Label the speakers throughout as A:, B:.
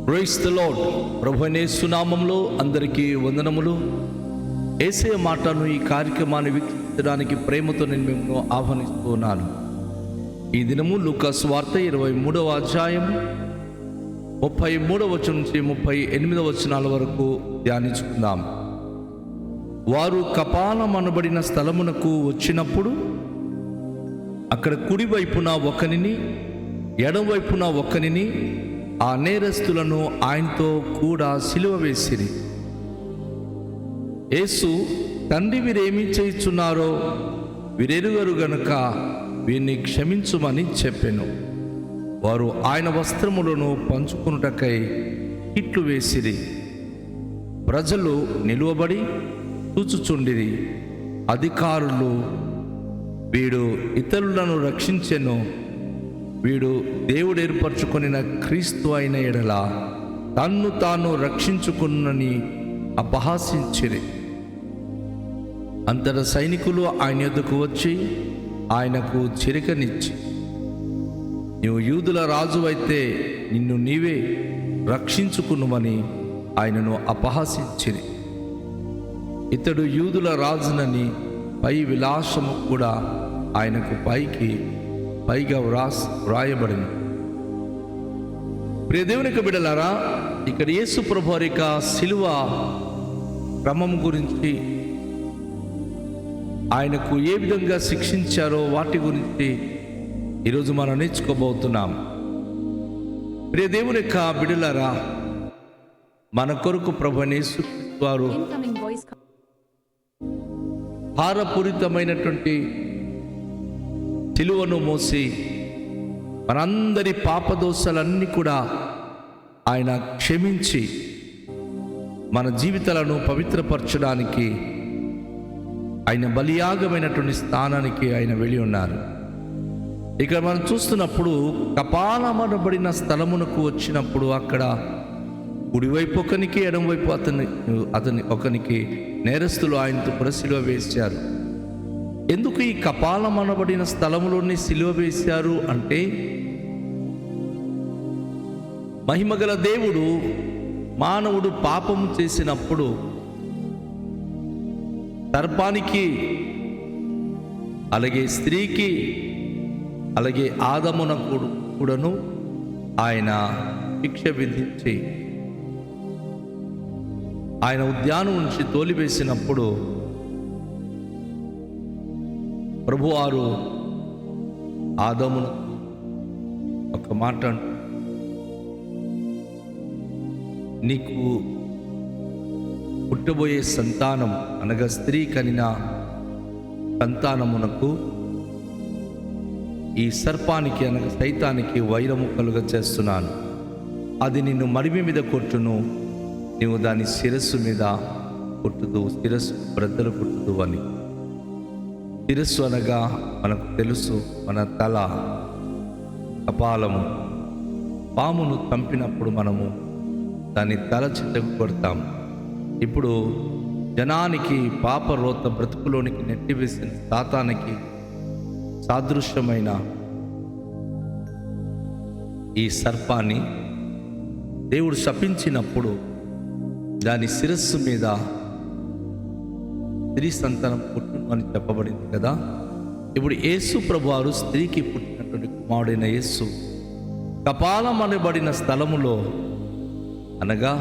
A: Praise the lord. ప్రభువైన యేసు నామములో అందరికీ వందనములు. యేసయ్య మాటను ఈ కార్యక్రమాన్ని వీక్షించడానికి ప్రేమతో నేను మిమ్మల్ని ఆహ్వానిస్తున్నాను. ఈ దినము లూకా సువార్త 23వ అధ్యాయం 33వ వచనం నుంచి 38వ వచనాల వరకు ధ్యానించుకుందాం. వారు కపాలం అనబడిన స్థలమునకు వచ్చినప్పుడు అక్కడ కుడివైపున ఒకనిని ఎడమవైపున ఒకనిని ఆ నేరస్తులను ఆయనతో కూడా సిలువ వేసిరి. యేసు, తండ్రి వీరేమి చేయుచున్నారో వీరెరుగరు గనుక వీరిని క్షమించుమని చెప్పెను. వారు ఆయన వస్త్రములను పంచుకొనుటకై ఇట్లు వేసిరి. ప్రజలు నిలువబడి చూచుచుండిరి. అధికారులు, వీడు ఇతరులను రక్షించెను, వీడు దేవుడు ఏర్పరచుకొనిన క్రీస్తు అయిన ఎడల తన్ను తాను రక్షించుకున్నని అపహాసించిరి. అంతట సైనికులు ఆయన యొద్దకు వచ్చి ఆయనకు చిరకనిచ్చి, నీవు యూదుల రాజు అయితే నిన్ను నీవే రక్షించుకునుమని ఆయనను అపహాసించిరి. ఇతడు యూదుల రాజునని పై విలాసము కూడా ఆయనకు పైగా వ్రాయబడింది. ప్రియ దేవుని బిడ్డలారా, ఇక్కడ యేసు ప్రభువు వారి యొక్క శిలువ క్రమం గురించి, ఆయనకు ఏ విధంగా శిక్షించారో వాటి గురించి ఈరోజు మనం నేర్చుకోబోతున్నాం. ప్రియ దేవుని యొక్క బిడ్డలారా, మన కొరకు ప్రభువైన యేసు వారు భారపూరితమైనటువంటి సిలువను మోసి మనందరి పాపదోషాలన్నీ కూడా ఆయన క్షమించి మన జీవితాలను పవిత్రపరచడానికి ఆయన బలియాగమైనటువంటి స్థానానికి ఆయన వెళ్ళి ఉన్నారు. ఇక్కడ మనం చూస్తున్నప్పుడు కపాలమనబడిన స్థలమునకు వచ్చినప్పుడు అక్కడ కుడివైపు ఒకనికి ఎడమవైపు అతని ఒకనికి నేరస్తులు ఆయనతో కూడా సిలువ వేశారు. ఎందుకు ఈ కపాలం అనబడిన స్థలములోని సిలువ వేశారు అంటే, మహిమగల దేవుడు మానవుడు పాపము చేసినప్పుడు సర్పానికి, అలాగే స్త్రీకి, అలాగే ఆదమునకు కూడాను ఆయన శిక్ష విధించి ఆయన ఉద్యానం నుంచి తోలివేసినప్పుడు ప్రభువారు ఆదమును ఒక మాట, నీకు పుట్టబోయే సంతానం అనగా స్త్రీ కనిన సంతానమునకు ఈ సర్పానికి అనగా సైతానికి వైరము కలుగ చేస్తున్నాను. అది నిన్ను మడిమి మీద కొట్టును, నీవు దాని శిరస్సు మీద కొట్టుదు, శిరస్సు బ్రద్దలు కొట్టుదు అని. శిరస్సు అనగా మనకు తెలుసు, మన తల, కపాలము. పామును చంపినప్పుడు మనము దాని తల చిత్తకు కొడతాం. ఇప్పుడు జనానికి పాపరోత బ్రతుకులోనికి నెట్టివేసిన సాతానికి సాదృశ్యమైన ఈ సర్పాన్ని దేవుడు శపించినప్పుడు దాని శిరస్సు మీద స్త్రీ సంతానం పుట్టును అని చెప్పబడింది కదా. ఇప్పుడు యేసు ప్రభువారు స్త్రీకి పుట్టినటువంటి కుమారుడైన యేసు కపాలం అనబడిన స్థలములో అనగా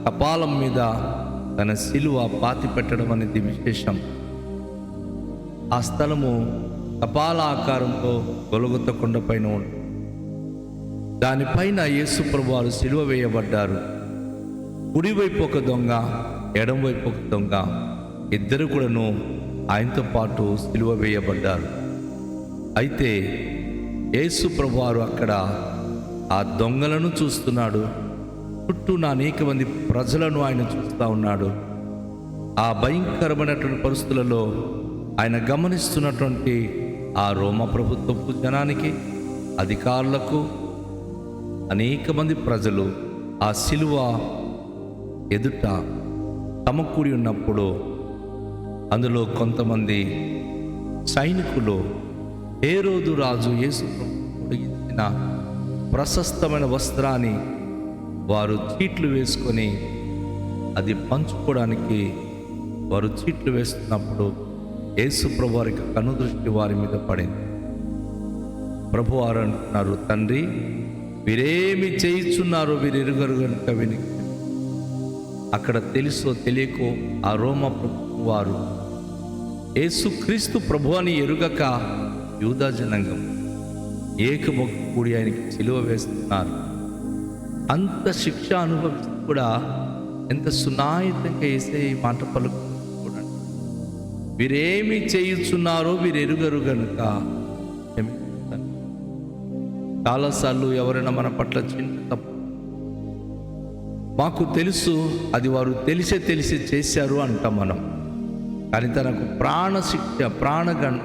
A: కపాలం మీద తన శిలువ పాతి పెట్టడం అనేది విశేషం. ఆ స్థలము కపాల ఆకారంతో గొలగొత కొండపైన ఉంది. దానిపైన యేసు ప్రభువారు శిలువ వేయబడ్డారు. కుడివైపు ఒక దొంగ, ఎడమవైపు ఒక దొంగ, ఇద్దరు కూడాను ఆయనతో పాటు సిలువ వేయబడ్డారు. అయితే యేసు ప్రభువారు అక్కడ ఆ దొంగలను చూస్తున్నాడు, చుట్టూ అనేక మంది ప్రజలను ఆయన చూస్తూ ఉన్నాడు. ఆ భయంకరమైనటువంటి పరిస్థితులలో ఆయన గమనిస్తున్నటువంటి ఆ రోమ ప్రభుత్వపు జనానికి, అధికారులకు, అనేక మంది ప్రజలు ఆ సిలువ ఎదుట సమకూడి ఉన్నప్పుడు అందులో కొంతమంది సైనికులు హేరోదు రాజు యేసు పొడిగించిన ప్రశస్తమైన వస్త్రాన్ని వారు చీట్లు వేసుకొని అది పంచుకోవడానికి వారు చీట్లు వేస్తున్నప్పుడు యేసు ప్రభు వారికి కనుదృష్టి వారి మీద పడింది. ప్రభు వారు అంటున్నారు, తండ్రి వీరేమి చేయిచున్నారో వీరు ఎరుగరు కనుక విని. అక్కడ తెలుసో తెలియకో ఆ రోమ ప్రభు వారు యేసుక్రీస్తు ప్రభు అని ఎరుగక యూదా జనాంగం ఏకమొక్క కూడి ఆయనకి సిలువ వేస్తున్నారు. అంత శిక్ష అనుభవిస్తూ కూడా ఎంత సునాయితంగా వేసే ఈ మాట పలుకుతున్నాడు. వీరేమి చేయుచున్నారో వీరు ఎరుగరు కనుక. చాలాసార్లు ఎవరైనా మన పట్ల చిన్న తప్పు మాకు తెలుసు, అది వారు తెలిసి చేశారు అంటాం మనం. కానీ తనకు ప్రాణగంట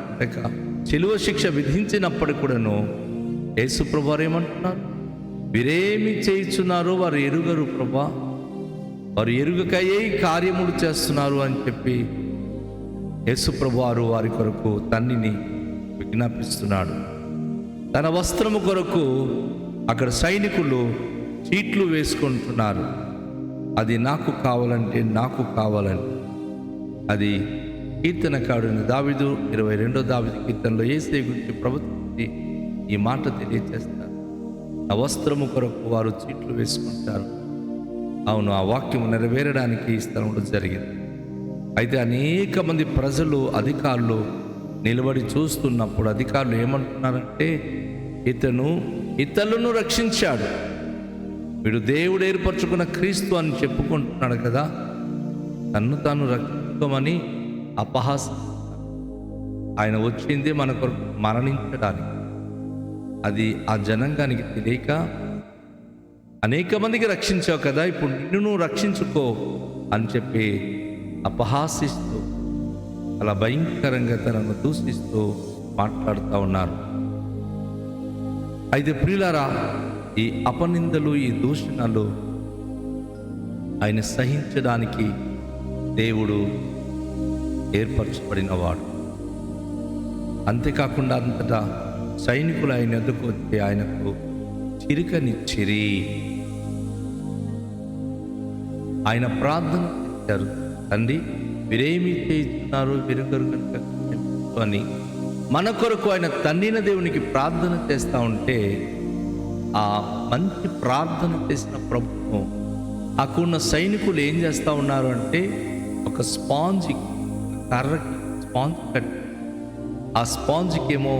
A: సిలువ శిక్ష విధించినప్పటికి కూడాను యేసు ప్రభు వారు ఏమంటున్నారు, వీరేమి చేయుచున్నారో వారు ఎరుగరు ప్రభా, వారు ఎరుగకయే కార్యములు చేస్తున్నారు అని చెప్పి యేసు ప్రభు వారు వారి కొరకు తండ్రిని విజ్ఞాపిస్తున్నాడు. తన వస్త్రము కొరకు అక్కడ సైనికులు చీట్లు వేసుకుంటున్నారు. అది నాకు కావాలంటే నాకు కావాలంటే. అది కీర్తనకారుని దావీదు 22వ దావీదు కీర్తనలో యేసయ్య గురించి ప్రభుత్వం ఈ మాట తెలియజేస్తారు. ఆ వస్త్రము కొరకు వారు చీట్లు వేసుకుంటారు. అవును, ఆ వాక్యం నెరవేరడానికి ఈ స్థలంలో జరిగింది. అయితే అనేక మంది ప్రజలు అధికారులు నిలబడి చూస్తున్నప్పుడు అధికారులు ఏమంటున్నారంటే, ఇతను ఇతరులను రక్షించాడు, వీడు దేవుడు ఏర్పరచుకున్న క్రీస్తు అని చెప్పుకుంటున్నాడు కదా, తన్ను తాను రక్షించుకోమని అపహాసం. ఆయన వచ్చింది మన కొరకు మరణించడానికి. అది ఆ జనాంగానికి తెలియక అనేక మందికి రక్షించావు కదా, ఇప్పుడు నిన్ను నువ్వు రక్షించుకో అని చెప్పి అపహాసిస్తూ అలా భయంకరంగా తనను దూషిస్తూ మాట్లాడుతూ ఉన్నారు. అయితే ప్రియులారా, ఈ అపనిందలు ఈ దూషణలు ఆయన సహించడానికి దేవుడు ఏర్పరచబడినవాడు. అంతేకాకుండా అంతటా సైనికులు ఆయన ఎదుకు వచ్చి ఆయనకు చిరికనిచ్చిరి. ఆయన ప్రార్థన చేశారు, తండ్రి వీరేమి చేస్తున్నారు వీరెవరు కనుక అని. మన కొరకు ఆయన తండ్రిన దేవునికి ప్రార్థన చేస్తూ ఉంటే ఆ మంచి ప్రార్థన చేసిన ప్రభుత్వం అక్కడున్న సైనికులు ఏం చేస్తూ ఉన్నారు అంటే, ఒక కర్రకి స్పాంజ్ కట్టి ఆ స్పాంజ్కి ఏమో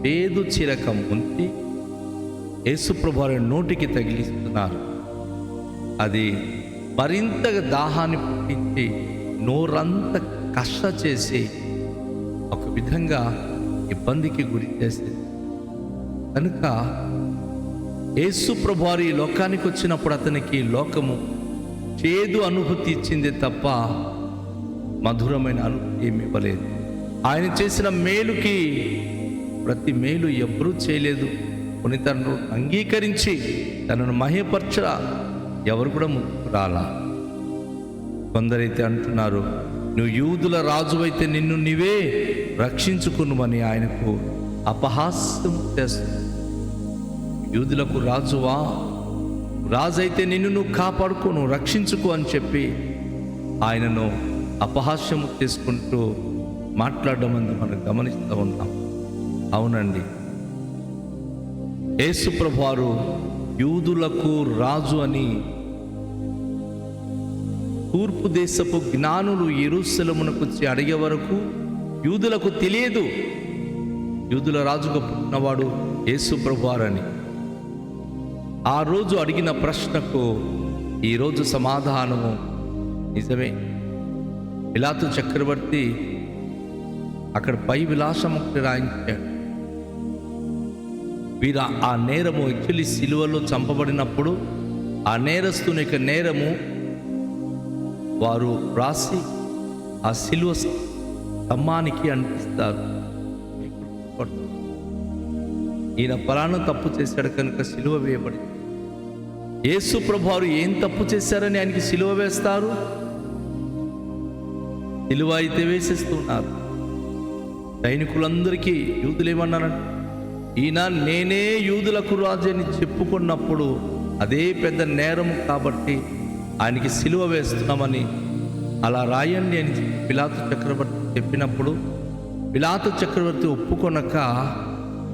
A: పేదు చిరకం ఉంచి యేసుప్రభు వారి నోటికి తగిలిస్తున్నారు. అది మరింతగా దాహాన్ని పుట్టించి నోరంతా కష్ట చేసి ఒక విధంగా ఇబ్బందికి గురి చేసేది. కనుక యేసుప్రభు వారు ఈ లోకానికి వచ్చినప్పుడు అతనికి లోకము చేదు అనుభూతి ఇచ్చింది తప్ప మధురమైన అనుభూతి ఏమి ఇవ్వలేదు. ఆయన చేసిన మేలుకి ప్రతి మేలు ఎవ్వరూ చేయలేదు. కొన్ని తనను అంగీకరించి తనను మహిమపరచరా ఎవరు కూడా ముందుకు రాలా. కొందరైతే అంటున్నారు, నువ్వు యూదుల రాజు అయితే నిన్ను నీవే రక్షించుకునుమని ఆయనకు అపహాస్యం చేస్తుంది. యూదులకు రాజువా, రాజు అయితే నిన్ను నువ్వు కాపాడుకో, నువ్వు రక్షించుకో అని చెప్పి ఆయనను అపహాస్యము చేసుకుంటూ మాట్లాడడం మనం గమనిస్తూ ఉన్నాం. అవునండి, యేసుప్రభు వారు యూదులకు రాజు అని తూర్పు దేశపు జ్ఞానులు యెరూషలేమునకు వచ్చి అడిగే వరకు యూదులకు తెలియదు యూదుల రాజుగా పుట్టినవాడు యేసుప్రభు వారని. ఆ రోజు అడిగిన ప్రశ్నకు ఈరోజు సమాధానము నిజమే. పిలాతు చక్రవర్తి అక్కడ పై విలాసముక్తి రాయించాడు. వీరు ఆ నేరము యాక్చువల్లీ సిలువలో చంపబడినప్పుడు ఆ నేరస్తుని యొక్క నేరము వారు రాసి ఆ సిలువ స్తంభానికి అంటిస్తారు. ఈయన పలానా తప్పు చేశాడు కనుక సిలువ వేయబడింది. యేసు ప్రభు వారు ఏం తప్పు చేశారని ఆయనకి సిలువ వేస్తారు? సిలువ అయితే వేసేస్తున్నారు. సైనికులందరికీ యూదులు ఏమన్నారంటే, ఈయన నేనే యూదులకు రాజు అని చెప్పుకున్నప్పుడు అదే పెద్ద నేరం కాబట్టి ఆయనకి సిలువ వేస్తున్నామని అలా రాయండి అని పిలాతు చక్రవర్తి చెప్పినప్పుడు పిలాతు చక్రవర్తి ఒప్పుకొనక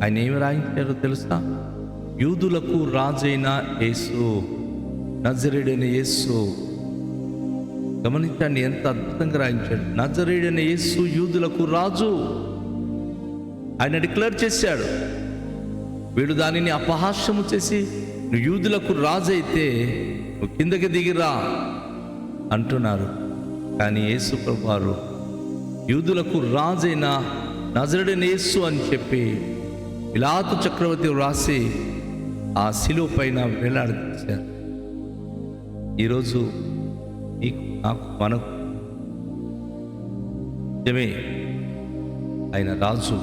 A: ఆయన ఏమి రాయించారో తెలుసా? యూదులకు రాజైన యేసు, నజరేయుడైన యేసు. గమనించండి ఎంత అద్భుతంగా రాయించాడు. నజరేయుడైన యేసు యూదులకు రాజు. ఆయన డిక్లేర్ చేశాడు. వీడు దానిని అపహాస్యము చేసి, నువ్వు యూదులకు రాజు అయితే నువ్వు కిందకి దిగిరా అంటున్నారు. కానీ యేసు ప్రభువారు యూదులకు రాజైన నజరేయుడైన యేసు అని చెప్పి పిలాతు చక్రవర్తి రాసి ఆ శిలువ పైన వేలాడదీశారు. ఈరోజు నీకు, నాకు, మనకు నిజమే ఆయన రాజు,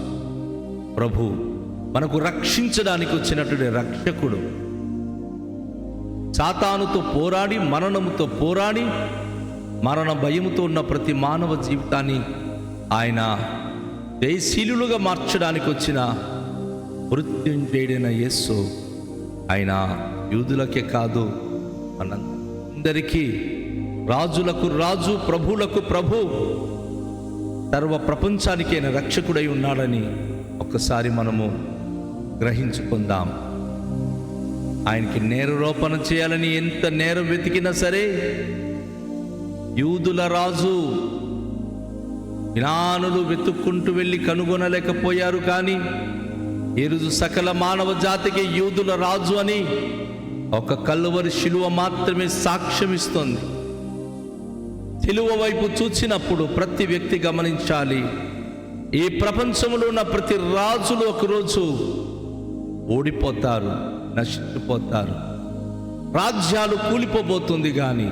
A: ప్రభు, మనకు రక్షించడానికి వచ్చినటువంటి రక్షకుడు. సాతానుతో పోరాడి, మరణముతో పోరాడి, మరణ భయముతో ఉన్న ప్రతి మానవ జీవితాన్ని ఆయన జయశీలులుగా మార్చడానికి వచ్చిన మృత్యుంజయుడైన యేసు ఆయన యూదులకే కాదు, మనందరికీ, రాజులకు రాజు, ప్రభువులకు ప్రభు, సర్వ ప్రపంచానికి ఆయన రక్షకుడై ఉన్నాడని ఒక్కసారి మనము గ్రహించుకుందాం. ఆయనకి నేరారోపణ చేయాలని ఎంత నేరం వెతికినా సరే, యూదుల రాజు జ్ఞానులు వెతుక్కుంటూ వెళ్ళి కనుగొనలేకపోయారు. కానీ ఈరోజు సకల మానవ జాతికి యూదుల రాజు అని ఒక కల్వరి శిలువ మాత్రమే సాక్ష్యం ఇస్తుంది. శిలువ వైపు చూచినప్పుడు ప్రతి వ్యక్తి గమనించాలి, ఈ ప్రపంచంలో ఉన్న ప్రతి రాజులు ఒకరోజు ఓడిపోతారు, నశించిపోతారు, రాజ్యాలు కూలిపోబోతుంది. కానీ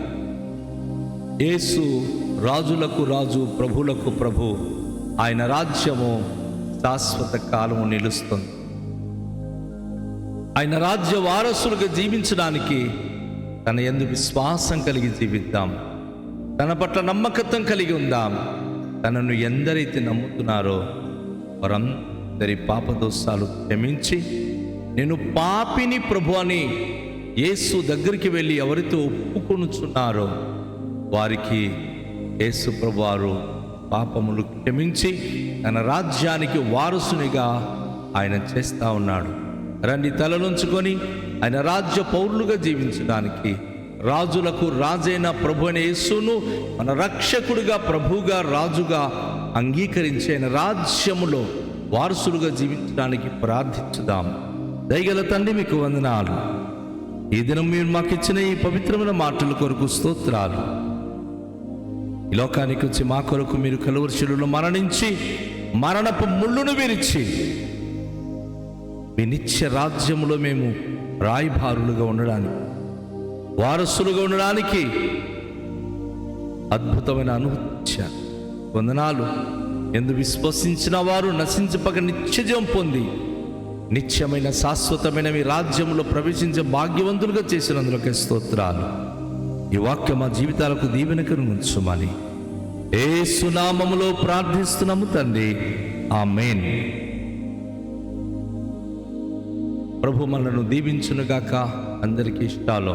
A: యేసు రాజులకు రాజు, ప్రభులకు ప్రభు. ఆయన రాజ్యము శాశ్వత కాలము నిలుస్తుంది. ఆయన రాజ్య వారసులుగా జీవించడానికి తన యందు విశ్వాసం కలిగి జీవిద్దాం. తన పట్ల నమ్మకత్వం కలిగి ఉందాం. తనను ఎందరైతే నమ్ముతున్నారో వారందరి పాపదోషాలు క్షమించి, నేను పాపిని ప్రభు అని యేసు దగ్గరికి వెళ్ళి ఎవరితో ఒప్పుకొనుచున్నారో వారికి యేసు ప్రభువారు పాపములు క్షమించి తన రాజ్యానికి వారసునిగా ఆయన చేస్తా ఉన్నాడు. రండి, తలలుంచుకొని ఆయన రాజ్య పౌరులుగా జీవించడానికి, రాజులకు రాజైన ప్రభు అయిన యేసును మన రక్షకుడిగా, ప్రభువుగా, రాజుగా అంగీకరించి ఆయన రాజ్యములో వారసులుగా జీవించడానికి ప్రార్థించుదాం. దయగల తండ్రి, మీకు వందనాలు. ఈ దినం మీరు మాకు ఇచ్చిన ఈ పవిత్రమైన మాటల కొరకు స్తోత్రాలు. ఈ లోకానికి వచ్చి మా కొరకు మీరు కలువరి శిలువలో మరణించి మరణపు ముళ్ళును విరిచి మీ నిత్య రాజ్యములో మేము రాయబారులుగా ఉండడానికి, వారసులుగా ఉండడానికి అద్భుతమైన అనుభూతి ఇచ్చారు. వందనాలు. ఎందు విశ్వసించిన వారు నశించపక నిత్యజీవం పొంది నిత్యమైన శాశ్వతమైన మీ రాజ్యంలో ప్రవేశించే భాగ్యవంతులుగా చేసినందుకే స్తోత్రాలు. ఈ వాక్యం మా జీవితాలకు దీవెనకను ఉంచుమని యేసు నామములో ప్రార్థిస్తున్నాము తండ్రి, ఆమేన్. ప్రభు మనను దీవించునుగాక. అందరికీ ఇష్టాలు.